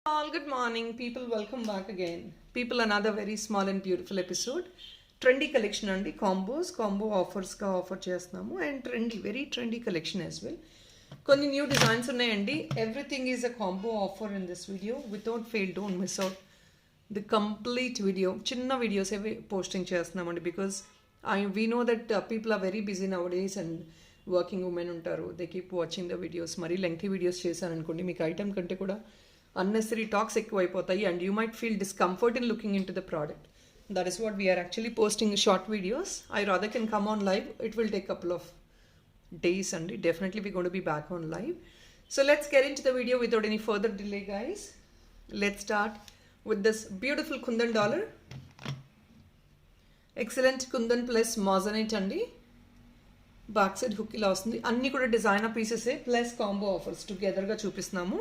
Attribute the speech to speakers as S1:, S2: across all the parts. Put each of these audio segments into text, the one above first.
S1: All good morning, people. Welcome back again. People, another very small and beautiful episode. Trendy collection and combos, combo offers ka offer చేస్తున్నాము and trendy, very trendy collection as well. కొన్ని new designs ఉన్నాయండి. Everything is a combo offer in this video. Without fail, don't miss out the complete video. చిన్న videos ఏవి posting చేస్తున్నామండి because we know that people are very busy nowadays and working women ఉంటారు. They keep watching the videos. మరీ lengthy videos చేశాను అనుకోండి మీకు item కంటే కూడా unnecessary talks ఎక్కువ అయిపోతాయి and you might feel discomfort in looking into the product. That is what we are actually posting short videos. I rather can come on live. It will take a couple of days and definitely we're going to be back on live. So let's get into the video without any further delay, guys. Let's start with this beautiful Kundan dollar. Excellent Kundan plus moissanite andi. Back side hook ఇలా వస్తుంది. అన్నీ కూడా designer పీసెసే plus combo offers టుగెదర్గా చూపిస్తున్నాము.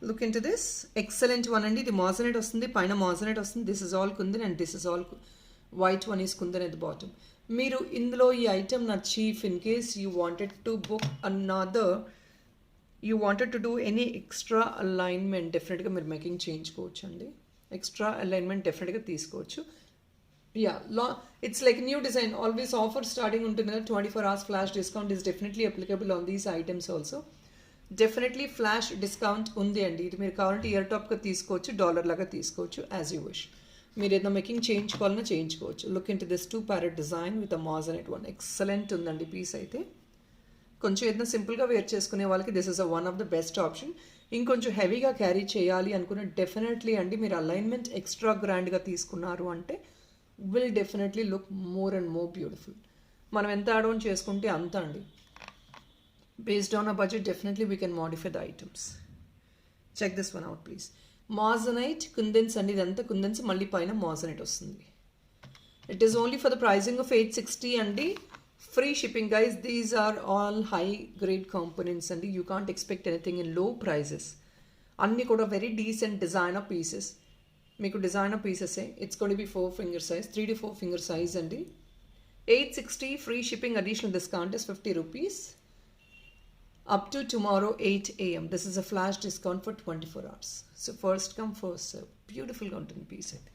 S1: Look in to this excellent one అండి. ఇది మాజనైట్ వస్తుంది, పైన moissanite వస్తుంది. This is all kundan and this is all white one is kundan at the bottom. మీరు ఇందులో ఈ ఐటమ్ నచ్చి if in case you wanted to book another, you wanted to do any extra alignment డెఫినెట్గా మీరు మేకింగ్ చేయించుకోవచ్చు అండి. Extra alignment డెఫినెట్గా తీసుకోవచ్చు. It's like new design. Always offer starting until 24 hours flash discount is definitely applicable on these items also. Definitely flash discount ఉంది అండి. ఇది మీరు కావాలంటే ఇయర్ టాప్గా తీసుకోవచ్చు, డాలర్ లాగా తీసుకోవచ్చు యాజ్ యూ విష్. మీరు ఏదైనా మేకింగ్ చేయించుకోవాలన్నా చేయించుకోవచ్చు. Look in to this 2 parrot design with a moissanite one. Excellent ఉందండి పీస్ అయితే. కొంచెం ఏదైనా సింపుల్గా వేర్ చేసుకునే వాళ్ళకి this is one of the best option. ఇంకొంచెం హెవీగా క్యారీ చేయాలి అనుకున్న డెఫినెట్లీ అండి మీరు అలైన్మెంట్ ఎక్స్ట్రా గ్రాండ్గా తీసుకున్నారు అంటే will definitely look more and more beautiful. మనం ఎంత యాడ్ ఆన్ చేసుకుంటే అంత అండి. Based on a budget definitely we can modify the items. Check this one out please. Moissanite kundans అండి. ఇదంతా కుందన్స్, మళ్ళీ పైన మాజనైట్ వస్తుంది. It is only for the pricing of 860 అండి. Free shipping guys. These are all high grade components అండి. You can't expect anything in low prices. అన్నీ కూడా very decent designer pieces. మీకు డిజైనర్ పీసెసే. It's got be 4 finger size, 3 to 4 finger size అండి. 860 free shipping. Additional discount is 50 rupees up to tomorrow 8 AM. This is a flash discount for 24 hours. So first come first serve. బ్యూటిఫుల్గా ఉంటుంది piece అయితే.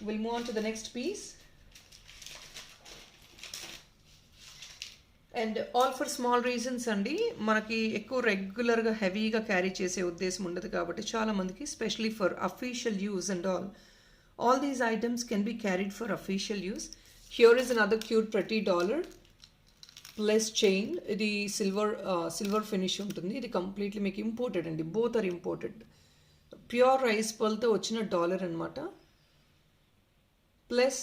S1: Will move on to the next piece. And all for small reasons అండి. మనకి ఎక్కువ రెగ్యులర్గా హెవీగా carry చేసే ఉద్దేశం ఉండదు కాబట్టి చాలామందికి specially for official use and all these items can be carried for official use. Here is another cute ప్రతి డాలర్ ప్లస్ చైన్. ఇది సిల్వర్ ఫినిష్ ఉంటుంది. ఇది కంప్లీట్లీ మీకు ఇంపోర్టెడ్ అండి. Both are imported. Pure rice పల్తో వచ్చిన డాలర్ అనమాట. Plus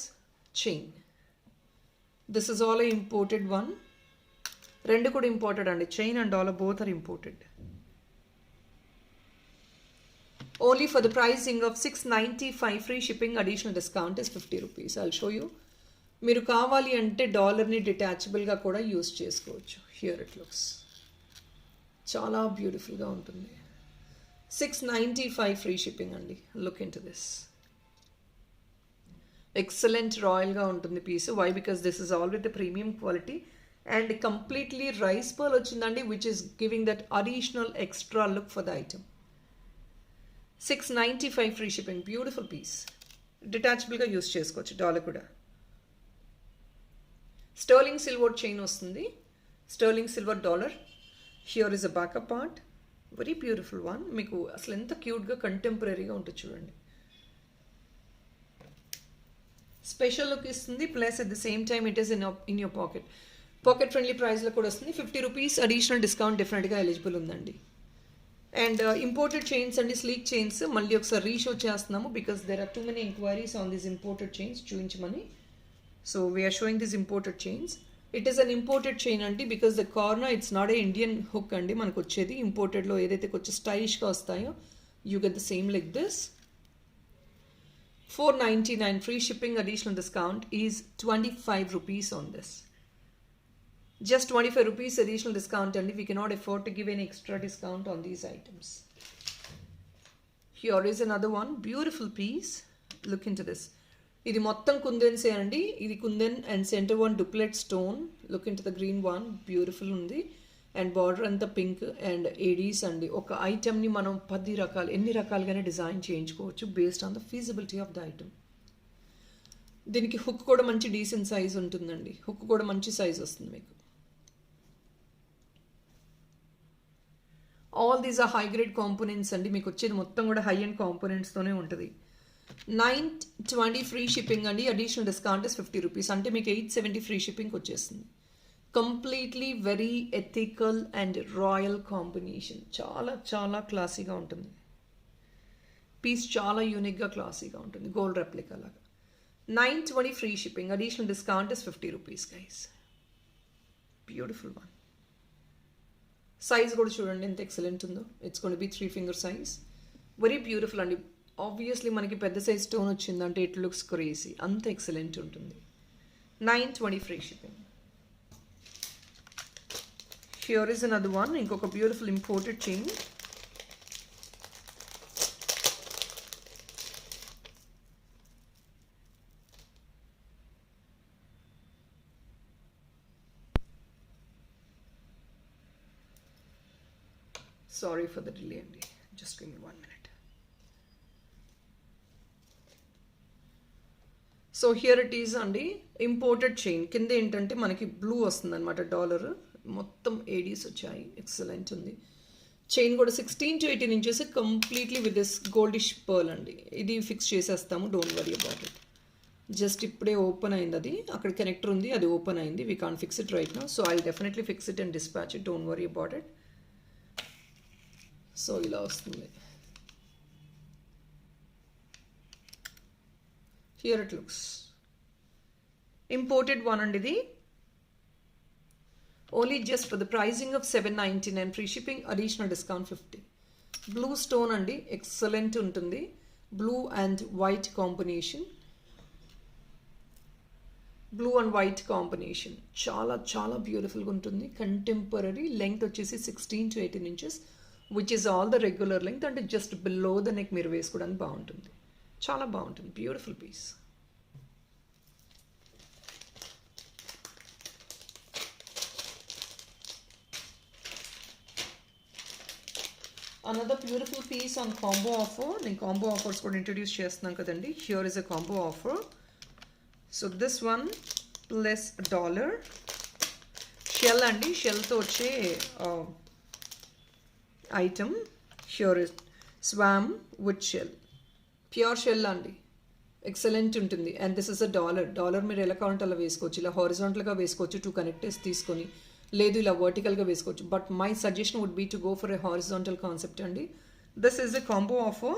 S1: chain. This is all a imported one. రెండు కూడా ఇంపోర్టెడ్ అండి. Chain and dollar both are imported. Only for the pricing of 695 free shipping. Additional discount is 50 rupees. I'll show you. మీరు కావాలి అంటే డాలర్ని డిటాచబుల్గా కూడా యూస్ చేసుకోవచ్చు. Here it looks చాలా బ్యూటిఫుల్గా ఉంటుంది. 695 ఫ్రీ షిప్పింగ్ అండి. Look in to this. Excellent రాయల్గా ఉంటుంది piece. Why? Because this is all with the premium quality and completely rice pearl వచ్చిందండి, which is giving that additional extra look for the item. 695 free shipping. Beautiful piece. Detachable గా use చేసుకోవచ్చు. Dollar కూడా. Sterling silver chain వస్తుంది. Sterling silver dollar. Here is a backup part. Very beautiful one. మీకు అసలు ఎంత క్యూట్గా కంటెంపరీగా ఉంటుంది చూడండి. స్పెషల్ లుక్ ఇస్తుంది. Plus at the same time it is in your pocket. Pocket friendly ప్రైస్లో కూడా వస్తుంది. 50 రూపీస్ అడిషనల్ డిస్కౌంట్ డెఫినెట్గా ఎలిజిబుల్ ఉందండి. అండ్ ఇంపోర్టెడ్ చైన్స్ అండి. స్లీక్ చైన్స్ మళ్ళీ ఒకసారి రీషో చేస్తున్నాము because there are too many enquiries on these imported chains. చూపించమని. So we're showing this imported chains. It is an imported chain అండి because the corner it's not a Indian hook అండి. మనకు వచ్చేది ఇంపోర్టెడ్లో ఏదైతే కొంచెం స్టైలిష్గా వస్తాయో you get the same like this. 499 free shipping. Additional discount is 25 rupees on this. Just 25 rupees additional discount and we cannot afford to give any extra discount on these items. Here is another one. Beautiful piece. Look into this. ఇది మొత్తం కుందన్సే అండి. ఇది kundan and center one doublet stone. Look in to the green one. Beautiful ఉంది. And border అంతా pink and ADs అండి. ఒక ఐటమ్ని మనం 10 రకాలు ఎన్ని రకాలుగానే డిజైన్ చేయించుకోవచ్చు based on the feasibility of the item. దీనికి హుక్ కూడా మంచి డీసెంట్ సైజ్ ఉంటుందండి. హుక్ కూడా మంచి సైజ్ వస్తుంది మీకు. All these are high grade components అండి. మీకు వచ్చేది మొత్తం కూడా హై అండ్ కాంపోనెంట్స్తోనే ఉంటుంది. 920 ఫ్రీ షిప్పింగ్ అండి. అడిషనల్ డిస్కౌంట్ ఇస్ 50 రూపీస్, అంటే మీకు 870 ఫ్రీ షిప్పింగ్ వచ్చేస్తుంది. Completely very ethical and royal combination. చాలా చాలా క్లాసీగా ఉంటుంది. పీస్ చాలా యూనిక్గా క్లాసీగా ఉంటుంది, గోల్డ్ రెప్లికా లాగా. 920 free shipping, additional discount is 50 rupees guys. Beautiful one. Size కూడా చూడండి ఎంత ఎక్సలెంట్ ఉందో. It's gonna be 3 finger size. Very beautiful అండి. ఆబ్వియస్లీ మనకి పెద్ద సైజ్ స్టోన్ వచ్చిందంటే ఇట్ లుక్స్ క్రేజీ, అంత ఎక్సలెంట్ ఉంటుంది. 920 free shipping. Here is another one. ఇంకొక beautiful imported chain. Sorry for the delay అండి. Just give me 1 minute. So here it is అండి, imported chain. కింద ఏంటంటే మనకి బ్లూ వస్తుంది అనమాట, డాలర్ మొత్తం ఏడీస్ వచ్చాయి. ఎక్సలెంట్ ఉంది. చైన్ కూడా 16 to 18 inches completely with this goldish pearl అండి. ఇది ఫిక్స్ చేసేస్తాము, don't worry about it. Just ఇప్పుడే ఓపెన్ అయింది, అది అక్కడ కనెక్టర్ ఉంది, అది ఓపెన్ అయింది. We can't fix it right now, so I definitely fix it and dispatch it, don't worry about it. So ఇలా వస్తుంది. Here it looks imported one అండి. ఇది only just for the pricing of 799 free shipping, additional discount 50. Blue stone అండి, excellent ఉంటుంది. Blue and white combination. Blue and white combination చాలా చాలా బ్యూటిఫుల్గా ఉంటుంది. కంటెంపరీ. లెంగ్త్ వచ్చేసి 16 to 18 inches, which is all the regular length. అంటే just below the neck మీరు వేసుకోవడానికి బాగుంటుంది. చాలా బాగుంటుంది. Beautiful piece. Another beautiful piece on combo offer. నేను కాంబో ఆఫర్స్ కూడా ఇంట్రడ్యూస్ చేస్తున్నాను కదండి. Here is a combo offer. So this one plus dollar shell అండి. షెల్తో వచ్చే item. Here is swan with shell, pure shell అండి. ఎక్సలెంట్ ఉంటుంది. And this is a dollar మీరు ఎలా కావాలంటే అలా వేసుకోవచ్చు. ఇలా హారిజాంటల్గా వేసుకోవచ్చు, 2 కనెక్టర్స్ తీసుకొని, లేదు ఇలా వర్టికల్గా వేసుకోవచ్చు. But my suggestion would be to go for a horizontal concept అండి. This is a combo offer.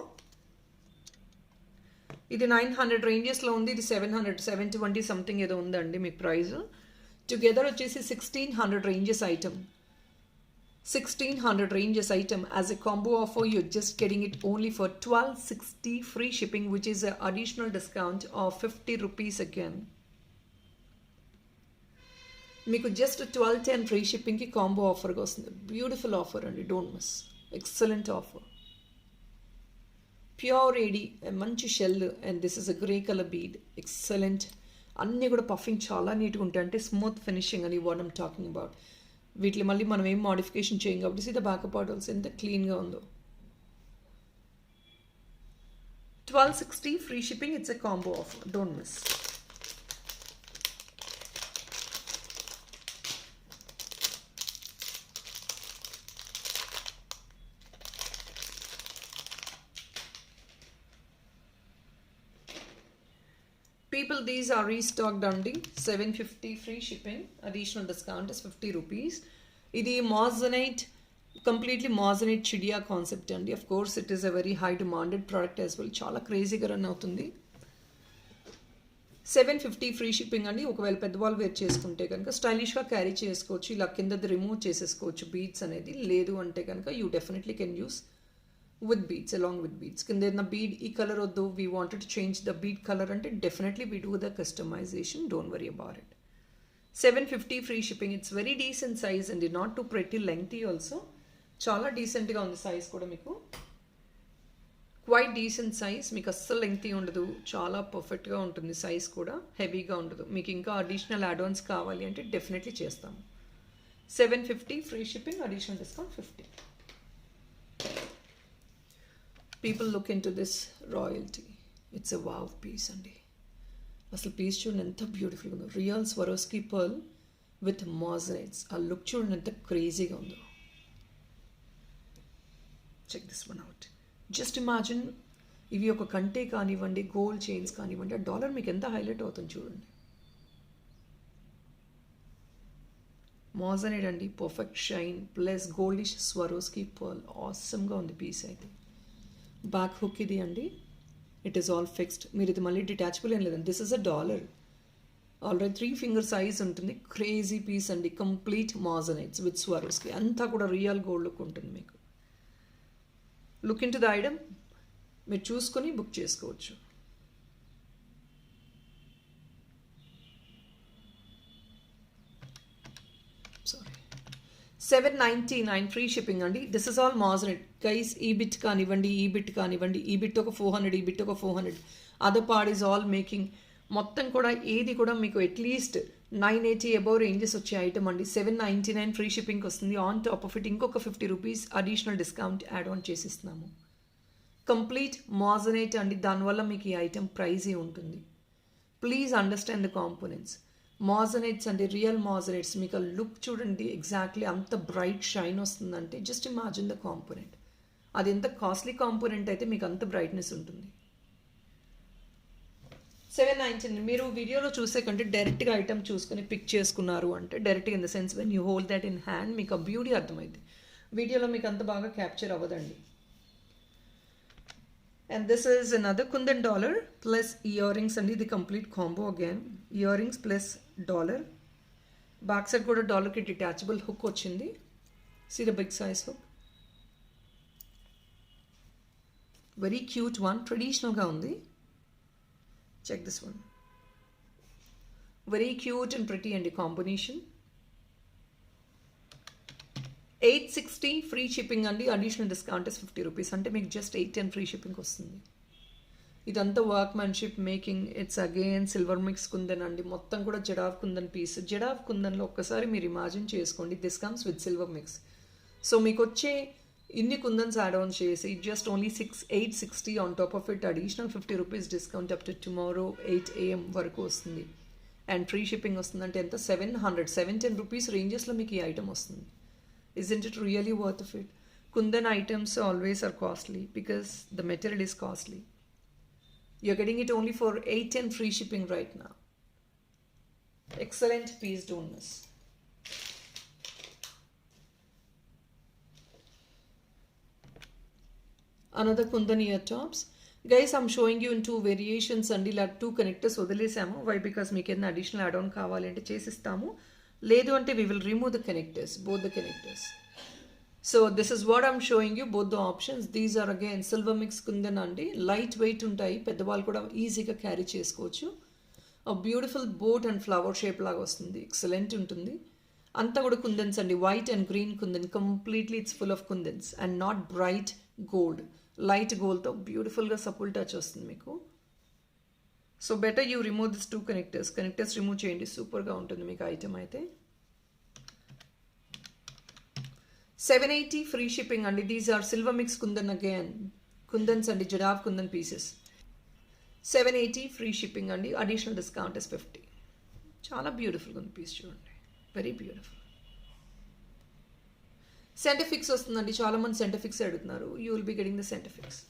S1: ఇది 900 రేంజెస్లో ఉంది. ఇది 720 సంథింగ్ ఏదో ఉందండి మీకు ప్రైస్. టుగెదర్ వచ్చేసి 1600 ranges item. 1600 ranges item as a combo offer. You're just getting it only for 1260 free shipping, which is an additional discount of 50 rupees again. మీకు just 1210 free షిప్పింగ్కి combo ఆఫర్గా వస్తుంది. బ్యూటిఫుల్ ఆఫర్ అండి, don't miss. Excellent offer. Pure AD, మంచి shell, and this is a grey colour bead. Excellent. అన్నీ కూడా పఫింగ్ చాలా నీట్గా ఉంటాయి, అంటే స్మూత్ ఫినిషింగ్ అని వాట్ ఐమ్ టాకింగ్ అబౌట్. వీటిని మళ్ళీ మనం ఏం మోడిఫికేషన్ చేయం కాబట్టి సీదా బ్యాకప్ ఆర్డర్స్ ఎంత క్లీన్గా ఉందో. 1260 free shipping. It's a combo offer, don't miss. People, these are restocked అండి. 750 free shipping, additional discount is 50 rupees. ఇది మాజనైట్, కంప్లీట్లీ మాజనైట్ చిడియా కాన్సెప్ట్ అండి. Of course it is a very high demanded product as well. చాలా క్రేజీగా run అవుతుంది. 750 free shipping అండి. ఒకవేళ పెద్దవాళ్ళు wear చేసుకుంటే కనుక స్టైలిష్గా క్యారీ చేసుకోవచ్చు. ఇలా కిందది రిమూవ్ చేసేసుకోవచ్చు బీడ్స్ అనేది. లేదు అంటే కనుక you definitely can use with beads, along with beads. Kin the bead e color oddu, we wanted to change the bead color ante definitely we do the customization, don't worry about it. 750 free shipping. It's very decent size and not too pretty lengthy also. Chala decent ga undi size kuda meeku. Quite decent size. Meeku assal lengthy undadu, chala perfect ga untundi size kuda, heavy ga undadu. Meeku inka additional add-ons kavali ante definitely chestamu. 750 free shipping, additional discount 50. People look into this royalty. It's a wow piece అండి. అసలు piece చూడండి ఎంత బ్యూటిఫుల్గా ఉందో. Real Swarovski pearl with moissanites. ఆ look చూడండి ఎంత క్రేజీగా ఉందో. Check this one out. Just imagine ఇవి ఒక కంటే కానివ్వండి, గోల్డ్ చైన్స్ కానివ్వండి, ఆ డాలర్ మీకు ఎంత హైలైట్ అవుతుంది చూడండి. మాజనైట్ అండి, perfect shine plus goldish Swarovski pearl. ఆసమ్గా ఉంది పీస్ అయితే. బ్యాక్ హుక్ ఇది అండి. It is all fixed. మీరు ఇది మళ్ళీ డిటాచబుల్ ఏం లేదండి. This is a dollar. Already 3 finger size ఉంటుంది. క్రేజీ పీస్ అండి. Complete moissanites with Swarovski. అంతా కూడా రియల్ గోల్డ్ లుక్ ఉంటుంది మీకు. Look in to the item. మీరు చూసుకొని బుక్ చేసుకోవచ్చు. సారీ, 799 ఫ్రీ షిప్పింగ్ అండి. This is all moissanite guys. ఈ బిట్ కానివ్వండి, ఈ బిట్ కానివ్వండి, ఈ బిట్ ఒక 400, ఈ బిట్ ఒక 400. Other part is all making. మొత్తం కూడా ఏది కూడా మీకు అట్లీస్ట్ 980 అబౌవ్ రేంజెస్ వచ్చే ఐటమ్ అండి. 799 ఫ్రీ షిప్పింగ్కి వస్తుంది. ఆన్ టాప్ ఆఫ్ ఇట్ ఇంకొక 50 rupees additional discount add on చేసిస్తున్నాము. కంప్లీట్ మాజనైట్ అండి. దానివల్ల మీకు ఈ ఐటమ్ ప్రైజీ ఉంటుంది. Please understand the components. Moissanites అండి, రియల్ మాజనైట్స్. మీకు ఆ లుక్ చూడండి, ఎగ్జాక్ట్లీ అంత బ్రైట్ షైన్ వస్తుందంటే జస్ట్ ఇమాజిన్ ద కాంపోనెంట్. అది ఎంత కాస్ట్లీ కాంపోనెంట్ అయితే మీకు అంత బ్రైట్నెస్ ఉంటుంది. 799. మీరు వీడియోలో చూసే కంటే డైరెక్ట్గా ఐటమ్ చూసుకొని పిక్ చేసుకున్నారు అంటే, డైరెక్ట్గా in the sense when you hold that in hand మీకు ఆ బ్యూటీ అర్థమైంది. వీడియోలో మీకు అంత బాగా క్యాప్చర్ అవ్వదండి. And this is another Kundan dollar plus earrings and the complete combo again. Earrings plus dollar. Back side kuda dollar ki detachable hook ochindi. See the big size hook. Very cute one. Traditional ga undi. Check this one. Very cute and pretty and the combination. 860 free shipping అండి. Additional discount is 50 rupees. అంటే మీకు just 810 free shipping వస్తుంది. ఇదంతా workmanship making. It's again silver mix kundan అండి. మొత్తం కూడా jadau kundan piece. Jadau కుందన్లో ఒక్కసారి మీరు ఇమాజిన్ చేసుకోండి. This comes with silver mix. So మీకు వచ్చే ఇన్ని కుందన్స్ యాడ్ ఆన్ చేసి just only 860 on top of it additional 50 rupees discount up to tomorrow 8 AM వరకు వస్తుంది. అండ్ ఫ్రీ షిప్పింగ్ వస్తుందంటే ఎంత 710 రూపీస్ రేంజెస్లో మీకు ఈ ఐటమ్ వస్తుంది. Isn't it really worth it? Kundan items always are costly because the material is costly. You're getting it only for 810 free shipping right now. Excellent piece, don't miss. Another Kundan ear tops. Guys, I'm showing you in 2 variations and ఇలా 2 connectors వదిలేసాము. Why? Because మీకు ఏదైనా additional add on కావాలి అంటే చేసిస్తాము. లేదు అంటే we will remove the connectors, both the connectors. So this is what I'm showing you, both the options. These are again silver mix kundan andi. Light weight ఉంటాయి, పెద్దవాళ్ళు కూడా ఈజీగా క్యారీ చేసుకోవచ్చు. A beautiful boat and flower shape లాగా వస్తుంది. Excellent ఉంటుంది. అంతా కూడా కుందన్స్ అండి. White and green kundan. Completely it's full of kundans and not bright gold. Light గోల్డ్తో బ్యూటిఫుల్గా సపుల్ టచ్ వస్తుంది మీకు. So better you remove this 2 connectors remove చేయండి. సూపర్గా ఉంటుంది మీకు ఐటమ్ అయితే. 780 ఫ్రీ షిప్పింగ్ అండి. These are silver mix kundan again. Kundans అండి, jadau kundan pieces. 780 free shipping అండి. Additional discount is 50. చాలా బ్యూటిఫుల్గా ఉంది పీస్ చూడండి. Very beautiful. సెంటర్ ఫిక్స్ వస్తుందండి. చాలామంది సెంటర్ ఫిక్స్ అడుగుతున్నారు. You will be getting the centre fix.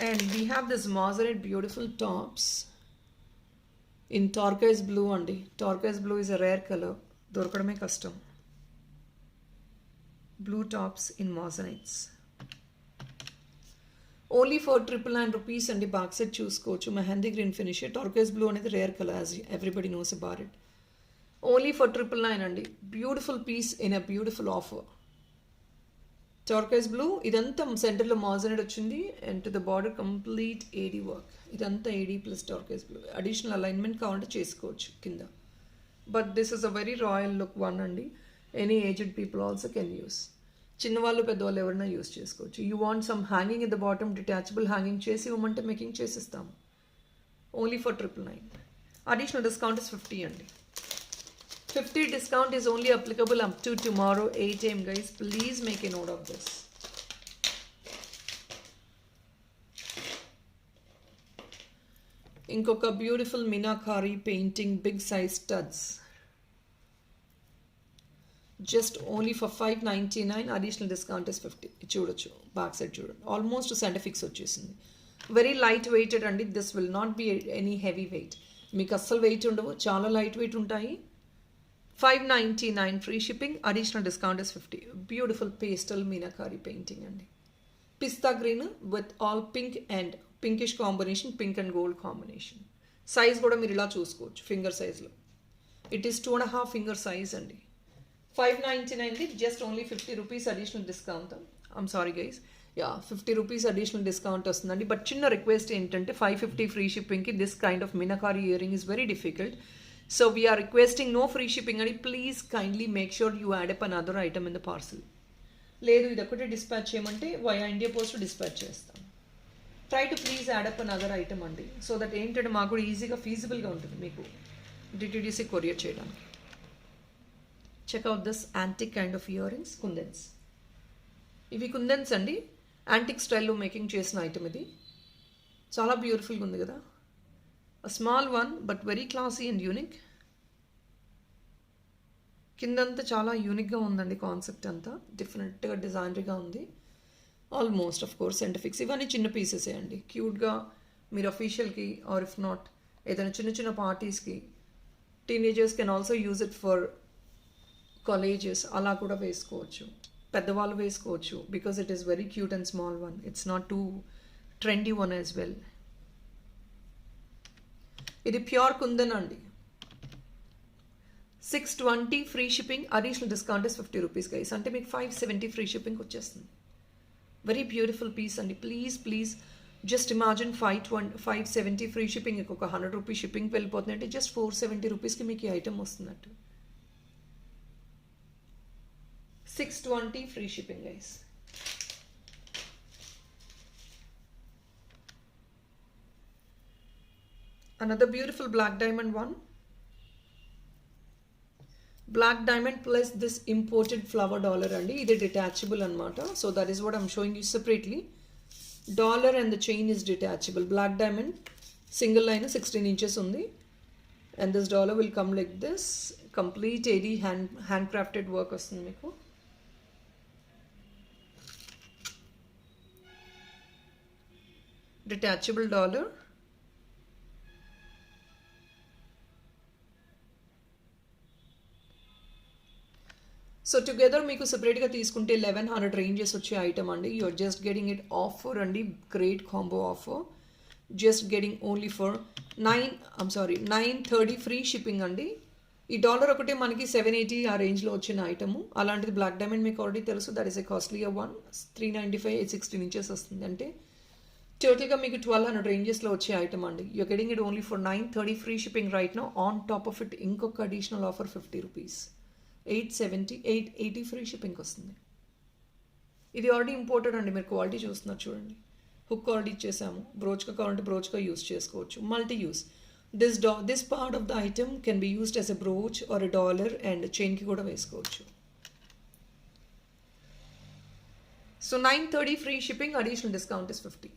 S1: And we have this mozzarella beautiful tops in turquoise blue అండి. Turquoise blue is a rare color. దొరకడమే కష్టం. Blue tops in mozzarella. Only for 999 rupees అండి. Back side చూసుకోవచ్చు. Mehndi green finish. Turquoise blue అనేది rare colour as everybody knows about it. Only for 999 అండి. Beautiful piece in a beautiful offer. Turquoise blue. ఇదంతా సెంటర్లో moissanite వచ్చింది and to the border complete AD work. ఇదంతా AD plus turquoise blue. Additional alignment కావాలంటే చేసుకోవచ్చు కింద. But this is a very royal look one అండి. Any aged people also can use. చిన్నవాళ్ళు పెద్దవాళ్ళు ఎవరైనా యూస్ చేసుకోవచ్చు. You want some hanging in the bottom, detachable hanging చేసి ఇవ్వమంటే మేకింగ్ చేసిస్తాము. Only for 999. Additional discount is 50 అండి. 50 discount is only applicable up to tomorrow 8 AM guys. Please make a note of this. ఇంకొక beautiful meenakari painting big size studs just only for 599. Additional discount is 50. చూడొచ్చు, back side చూడండి, almost సెంటిఫిక్స్ వచ్చేసింది. Very light weighted అండి. This will not be any heavy weight. మీకు అస్సలు weight ఉండవు, చాలా లైట్ వెయిట్ ఉంటాయి. 599 free shipping. Additional discount is 50. Beautiful pastel meenakari painting అండి. Pista green with all pink and pinkish combination, pink and gold combination. Size కూడా మీరు ఇలా చూసుకోవచ్చు ఫింగర్ సైజ్లో. ఇట్ ఈస్ 2.5 ఫింగర్ సైజ్ అండి. 599 just only 50 rupees additional discount. I'm sorry guys, 50 rupees additional discount వస్తుందండి. బట్ చిన్న రిక్వెస్ట్ ఏంటంటే 550 ఫ్రీ షిప్పింగ్కి this kind of meenakari earring is very difficult. So we're requesting no free shipping అండి. Please kindly make sure you add up another item in the parcel. లేదు ఇది ఒకటే dispatch చేయమంటే వయా ఇండియా పోస్ట్ డిస్పాచ్ చేస్తాం. Try to please add up another item అండి. So that ఏంటంటే మాకు కూడా ఈజీగా ఫీజిబుల్గా ఉంటుంది మీకు డిటిడిసి కొరియర్ చేయడానికి. Check out this antique kind of earrings, kundans. ఇవి కుందన్స్ అండి, యాంటిక్ స్టైల్లో మేకింగ్ చేసిన ఐటమ్ ఇది. చాలా బ్యూటిఫుల్గా ఉంది కదా. A small one but very classy and unique. కిందంతా చాలా యూనిక్గా ఉందండి. కాన్సెప్ట్ అంతా డిఫరెంట్గా డిజైనరీగా ఉంది. ఆల్మోస్ట్ ఆఫ్ కోర్స్ సెంటిఫిక్స్. ఇవన్నీ చిన్న పీసెసే అండి. క్యూట్గా మీరు అఫీషియల్కి ఆర్ ఇఫ్ నాట్ ఏదైనా చిన్న చిన్న పార్టీస్కి, teenagers can also use it for colleges, అలా కూడా వేసుకోవచ్చు. పెద్దవాళ్ళు వేసుకోవచ్చు because it is very cute and small one. It's not two trendy one as well. ఇది ప్యూర్ కుందన్ అండి. 620 free shipping. Additional discount is 50 rupees guys. అంటే మీకు 570 ఫ్రీ షిప్పింగ్ వచ్చేస్తుంది. వెరీ బ్యూటిఫుల్ పీస్ అండి. Please please just imagine 570 free shipping. ఒక 100 rupees shipping వెళ్ళిపోతుంది అంటే just 470 రూపీస్కి మీకు ఈ ఐటమ్ వస్తున్నట్టు. 620 free shipping guys. Another beautiful black diamond one. Black diamond plus this imported flower dollar andi. ఇది detachable anamata. So that is what I'm showing you separately. Dollar and the chain is detachable. Black diamond single line 16 inches undi. And this dollar will come like this. Complete AD handcrafted work vastundi meeku. Detachable dollar. So together మీకు సెపరేట్గా తీసుకుంటే 1100 ranges వచ్చే item అండి. You're just getting it offer అండి. Great combo offer. Just getting only for 930 free shipping అండి. ఈ dollar ఒకటే మనకి 780 ఆ రేంజ్లో వచ్చిన ఐటము. అలాంటిది బ్లాక్ డైమండ్ మీకు ఆల్రెడీ తెలుసు. That is a costlier one. 395 16 inches వస్తుంది. అంటే టోటల్గా మీకు 1200 రేంజెస్లో వచ్చే ఐటమ్ అండి. You're getting it only for 930 free shipping right now. On top of it ఇంకొక అడిషనల్ ఆఫర్ 50 రూపీస్. 880 ఫ్రీ షిప్పింగ్కి వస్తుంది. ఇది ఆల్రెడీ ఇంపోర్టెడ్ అండి. మీరు క్వాలిటీ చూస్తున్నారు చూడండి. హుక్ ఆల్రెడీ ఇచ్చేసాము. బ్రోచ్గా కావాలంటే బ్రోచ్గా యూస్ చేసుకోవచ్చు. Multi use. This part of the item can be used as a brooch or a dollar and చైన్కి కూడా వేసుకోవచ్చు. So 930 free shipping. Additional discount is 50.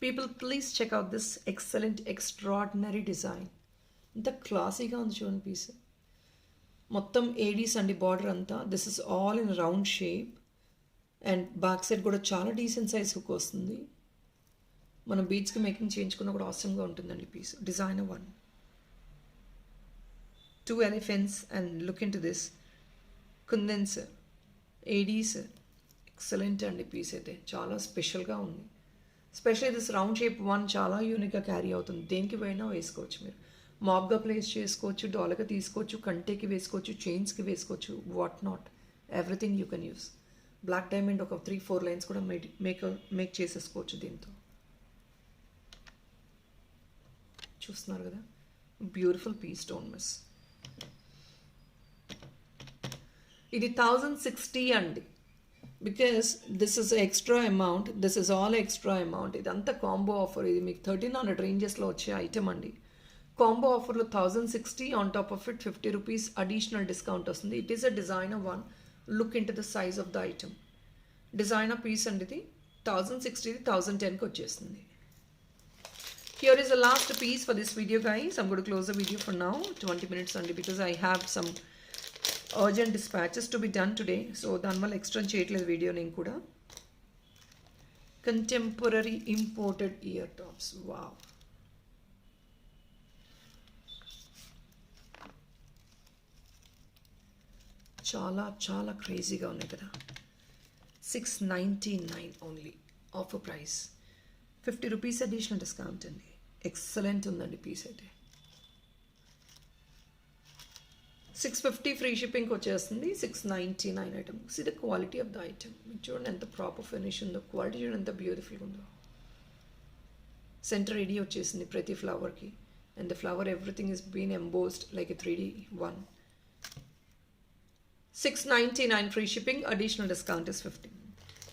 S1: People, please check out this excellent, extraordinary design. ఇంత క్లాసీగా ఉంది చూడండి piece. మొత్తం Aedes అండి border అంతా. This is all in round shape and back side కూడా చాలా డీసెంట్ సైజ్ హుక్ వస్తుంది. మనం బీడ్స్కి మేకింగ్ చేయించుకున్న కూడా ఆసమ్గా ఉంటుందండి piece. Designer one. 2 elephants and look into this. Kundans, ADs, excellent అండి పీస్ అయితే. చాలా స్పెషల్గా ఉంది. Specially this round shape one చాలా యూనిక్గా క్యారీ అవుతుంది. దేనికి పోయినా వేసుకోవచ్చు మీరు. మాబ్గా ప్లేస్ చేసుకోవచ్చు, డాలర్గా తీసుకోవచ్చు, కంటేకి వేసుకోవచ్చు, చైన్స్కి వేసుకోవచ్చు, what not everything you can use. Black diamond ఒక 3-4 లైన్స్ కూడా మేక్ చేసేసుకోవచ్చు దీంతో. చూస్తున్నారు కదా, బ్యూటిఫుల్ పీస్. Don't miss. ఇది 1060 అండి. Because this is extra amount, this is all extra amount. ఇదంతా కాంబో ఆఫర్. ఇది మీకు 1300 రేంజెస్లో వచ్చే ఐటమ్ అండి. కాంబో ఆఫర్లో 1060 on top of it 50 rupees additional discount వస్తుంది. It is a designer one. Look in to the size of the item. Designer piece అండి ఇది. 1060 1010కి వచ్చేస్తుంది. Here is the last piece for this video, guys. I'm going to close the video for now, 20 minutes only, because I have some urgent dispatches to be done today. So danval extra cheyatledu video nenu kuda. Contemporary imported ear tops. Wow. చాలా చాలా క్రేజీగా ఉన్నాయి కదా. 699 only offer price. 50 rupees additional discount అండి. Excellent ఉందండి piece అయితే. 650 free షిప్పింగ్కి వచ్చేస్తుంది. 699 item. See the quality of the item. మీకు చూడండి ఎంత ప్రాపర్ ఫినిష్ ఉందో, క్వాలిటీ చూడండి ఎంత బ్యూటిఫుల్గా ఉందో. సెంటర్ రెడీ వచ్చేసింది ప్రతి ఫ్లవర్కి. And the flower everything is been embossed like a 3D one. 699 free shipping, additional discount is 50.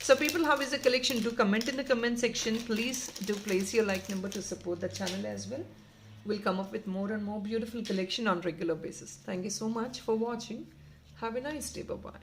S1: So people, how is the collection? Do comment in the comment section. Please do place your like number to support the channel as well. We'll come up with more and more beautiful collection on regular basis. Thank you so much for watching. Have a nice day. Bye bye.